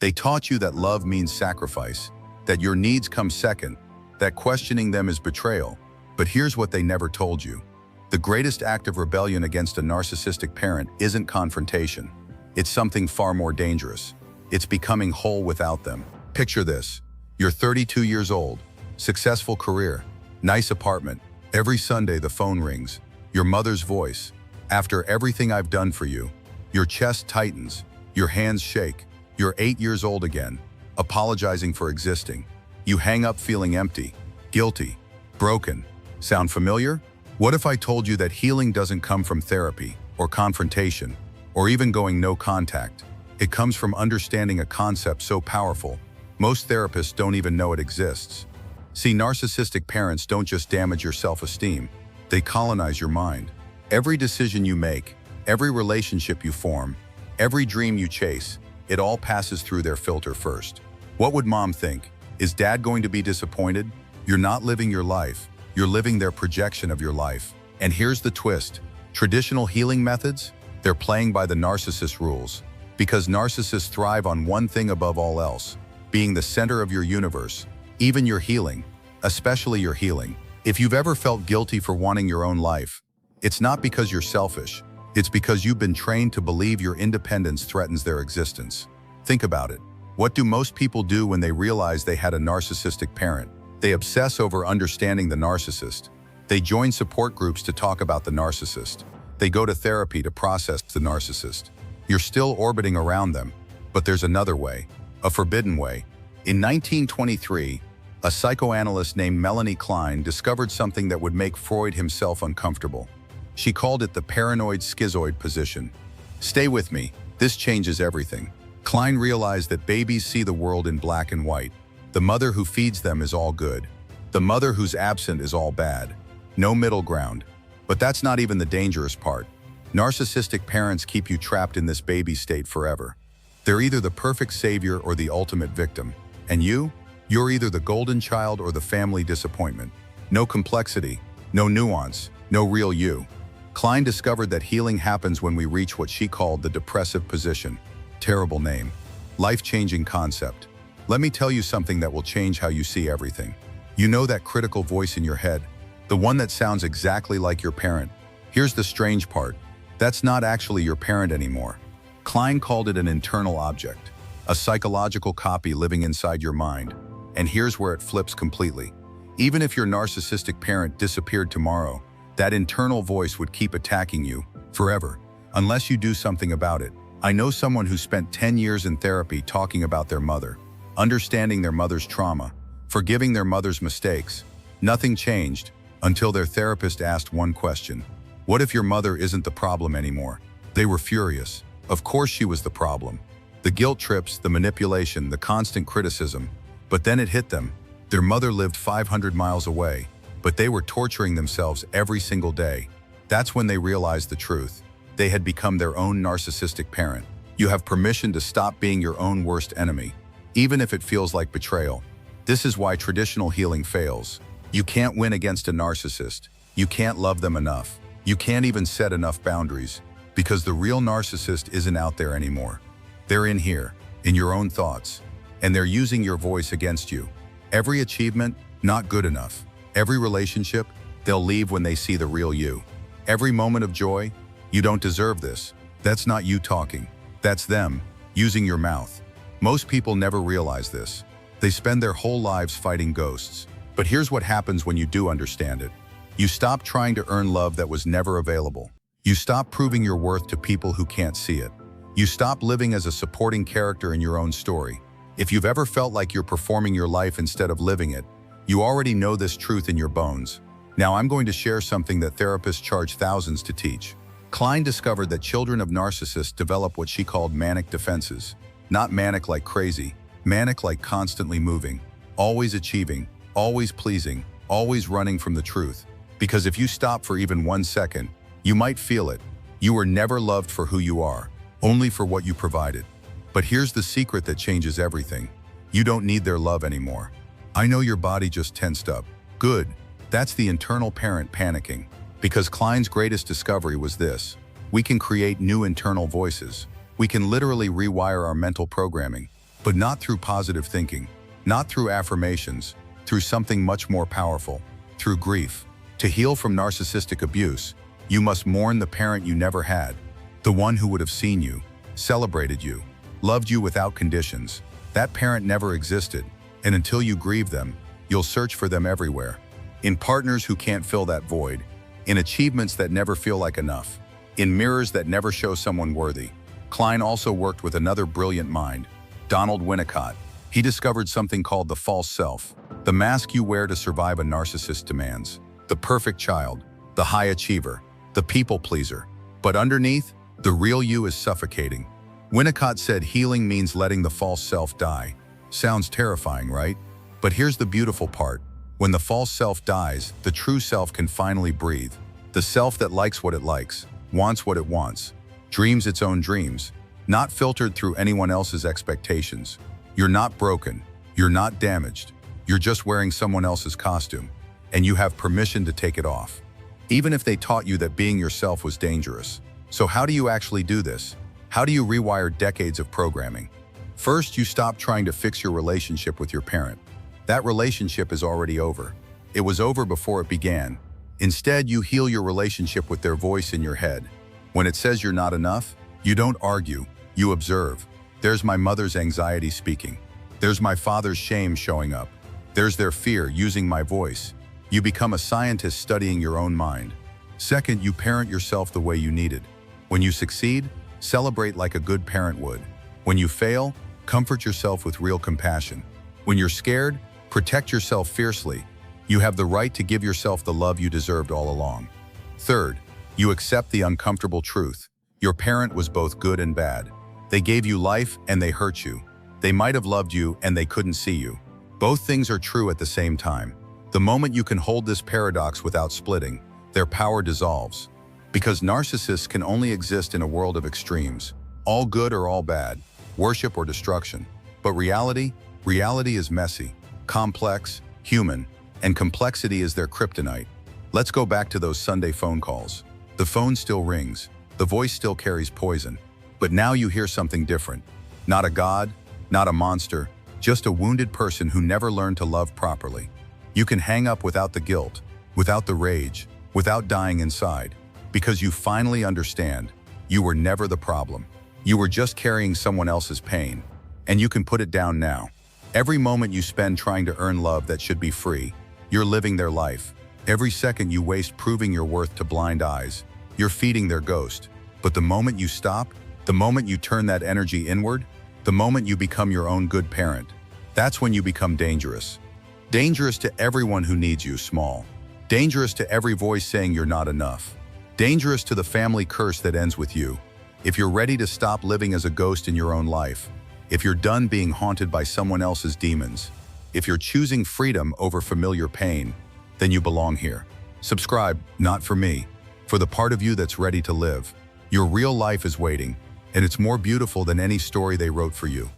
They taught you that love means sacrifice, that your needs come second, that questioning them is betrayal. But here's what they never told you. The greatest act of rebellion against a narcissistic parent isn't confrontation. It's something far more dangerous. It's becoming whole without them. Picture this. You're 32 years old, successful career, nice apartment. Every Sunday the phone rings. Your mother's voice. After everything I've done for you. Your chest tightens. Your hands shake. You're 8 years old again, apologizing for existing. You hang up feeling empty, guilty, broken. Sound familiar? What if I told you that healing doesn't come from therapy or confrontation or even going no contact? It comes from understanding a concept so powerful, most therapists don't even know it exists. See, narcissistic parents don't just damage your self-esteem, they colonize your mind. Every decision you make, every relationship you form, every dream you chase, it all passes through their filter first. What would mom think? Is dad going to be disappointed? You're not living your life. You're living their projection of your life. And here's the twist. Traditional healing methods? They're playing by the narcissist rules. Because narcissists thrive on one thing above all else, being the center of your universe, even your healing, especially your healing. If you've ever felt guilty for wanting your own life, it's not because you're selfish. It's because you've been trained to believe your independence threatens their existence. Think about it. What do most people do when they realize they had a narcissistic parent? They obsess over understanding the narcissist. They join support groups to talk about the narcissist. They go to therapy to process the narcissist. You're still orbiting around them, but there's another way, a forbidden way. In 1923, a psychoanalyst named Melanie Klein discovered something that would make Freud himself uncomfortable. She called it the paranoid schizoid position. Stay with me, this changes everything. Klein realized that babies see the world in black and white. The mother who feeds them is all good. The mother who's absent is all bad. No middle ground. But that's not even the dangerous part. Narcissistic parents keep you trapped in this baby state forever. They're either the perfect savior or the ultimate victim. And you're either the golden child or the family disappointment. No complexity, no nuance, no real you. Klein discovered that healing happens when we reach what she called the depressive position. Terrible name. Life-changing concept. Let me tell you something that will change how you see everything. You know that critical voice in your head, the one that sounds exactly like your parent. Here's the strange part. That's not actually your parent anymore. Klein called it an internal object, a psychological copy living inside your mind. And here's where it flips completely. Even if your narcissistic parent disappeared tomorrow, that internal voice would keep attacking you forever, unless you do something about it. I know someone who spent 10 years in therapy talking about their mother, understanding their mother's trauma, forgiving their mother's mistakes. Nothing changed until their therapist asked one question. What if your mother isn't the problem anymore? They were furious. Of course she was the problem. The guilt trips, the manipulation, the constant criticism. But then it hit them. Their mother lived 500 miles away, but they were torturing themselves every single day. That's when they realized the truth. They had become their own narcissistic parent. You have permission to stop being your own worst enemy, even if it feels like betrayal. This is why traditional healing fails. You can't win against a narcissist. You can't love them enough. You can't even set enough boundaries, because the real narcissist isn't out there anymore. They're in here, in your own thoughts, and they're using your voice against you. Every achievement, not good enough. Every relationship, they'll leave when they see the real you. Every moment of joy, you don't deserve this. That's not you talking. That's them, using your mouth. Most people never realize this. They spend their whole lives fighting ghosts. But here's what happens when you do understand it. You stop trying to earn love that was never available. You stop proving your worth to people who can't see it. You stop living as a supporting character in your own story. If you've ever felt like you're performing your life instead of living it, you already know this truth in your bones. Now I'm going to share something that therapists charge thousands to teach. Klein discovered that children of narcissists develop what she called manic defenses. Not manic like crazy, manic like constantly moving, always achieving, always pleasing, always running from the truth. Because if you stop for even 1 second, you might feel it. You were never loved for who you are, only for what you provided. But here's the secret that changes everything. You don't need their love anymore. I know your body just tensed up. Good. That's the internal parent panicking. Because Klein's greatest discovery was this. We can create new internal voices. We can literally rewire our mental programming. But not through positive thinking, not through affirmations, through something much more powerful, through grief. To heal from narcissistic abuse, you must mourn the parent you never had, the one who would have seen you, celebrated you, loved you without conditions. That parent never existed, and until you grieve them, you'll search for them everywhere. In partners who can't fill that void, in achievements that never feel like enough, in mirrors that never show someone worthy. Klein also worked with another brilliant mind, Donald Winnicott. He discovered something called the false self, the mask you wear to survive a narcissist's demands. The perfect child, the high achiever, the people pleaser. But underneath, the real you is suffocating. Winnicott said healing means letting the false self die. Sounds terrifying, right? But here's the beautiful part. When the false self dies, the true self can finally breathe. The self that likes what it likes, wants what it wants, dreams its own dreams, not filtered through anyone else's expectations. You're not broken. You're not damaged. You're just wearing someone else's costume, and you have permission to take it off. Even if they taught you that being yourself was dangerous. So how do you actually do this? How do you rewire decades of programming? First, you stop trying to fix your relationship with your parent. That relationship is already over. It was over before it began. Instead, you heal your relationship with their voice in your head. When it says you're not enough, you don't argue, you observe. There's my mother's anxiety speaking. There's my father's shame showing up. There's their fear using my voice. You become a scientist studying your own mind. Second, you parent yourself the way you needed. When you succeed, celebrate like a good parent would. When you fail, comfort yourself with real compassion. When you're scared, protect yourself fiercely. You have the right to give yourself the love you deserved all along. Third, you accept the uncomfortable truth. Your parent was both good and bad. They gave you life and they hurt you. They might have loved you and they couldn't see you. Both things are true at the same time. The moment you can hold this paradox without splitting, their power dissolves. Because narcissists can only exist in a world of extremes, all good or all bad, worship or destruction. But reality is messy, complex, human, and complexity is their kryptonite. Let's go back to those Sunday phone calls. The phone still rings, the voice still carries poison, but now you hear something different. Not a god, not a monster, just a wounded person who never learned to love properly. You can hang up without the guilt, without the rage, without dying inside, because you finally understand you were never the problem. You were just carrying someone else's pain, and you can put it down now. Every moment you spend trying to earn love that should be free, you're living their life. Every second you waste proving your worth to blind eyes, you're feeding their ghost. But the moment you stop, the moment you turn that energy inward, the moment you become your own good parent, that's when you become dangerous. Dangerous to everyone who needs you small. Dangerous to every voice saying you're not enough. Dangerous to the family curse that ends with you. If you're ready to stop living as a ghost in your own life, if you're done being haunted by someone else's demons, if you're choosing freedom over familiar pain, then you belong here. Subscribe, not for me, for the part of you that's ready to live. Your real life is waiting, and it's more beautiful than any story they wrote for you.